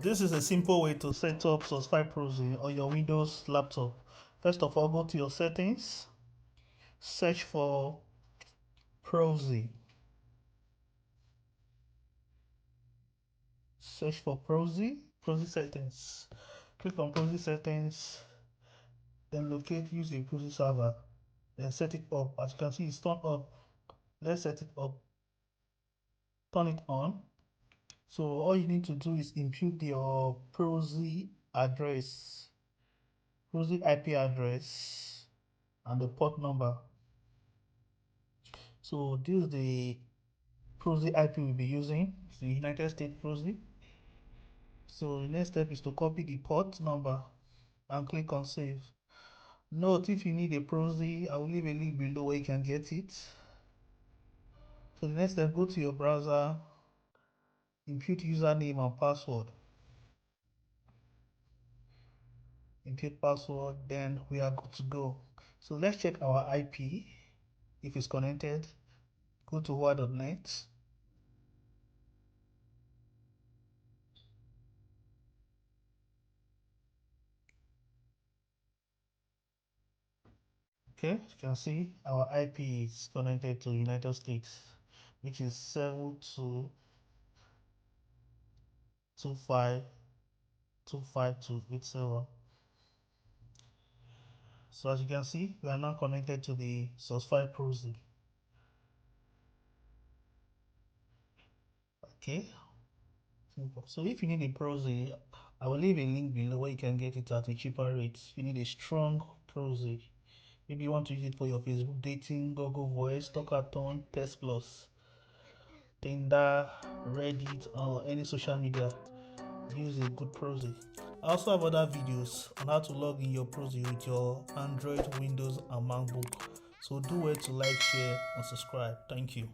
This is a simple way to set up SOCKS5 Proxy on your Windows laptop. First of all, go to your settings, search for Proxy. Search for Proxy settings. Click on Proxy settings, then locate use a Proxy server, then set it up. As you can see, it's turned up. Let's set it up. Turn it on. So all you need to do is input your Proxy address, Proxy IP address, and the port number. So this is the Proxy IP we'll be using. It's the United States Proxy. So the next step is to copy the port number and click on save. Note, if you need a Proxy, I will leave a link below where you can get it. So the next step, go to your browser, input username and password. Input password, then we are good to go. So let's check our IP. If it's connected, go to wire.net. Okay, you can see our IP is connected to United States, which is 72252528. So as you can see, we are now connected to the SOCKS5 Proxy. Okay, simple. So if you need a Proxy, I will leave a link below where you can get it at a cheaper rate. You need a strong Proxy. Maybe you want to use it for your Facebook dating, Google Voice, Talkathon, Test Plus, Tinder, Reddit, or any social media. Use a good Proxy. I also have other videos on how to log in your Proxy with your Android, Windows, and MacBook. So do well to like, share, and subscribe. Thank you.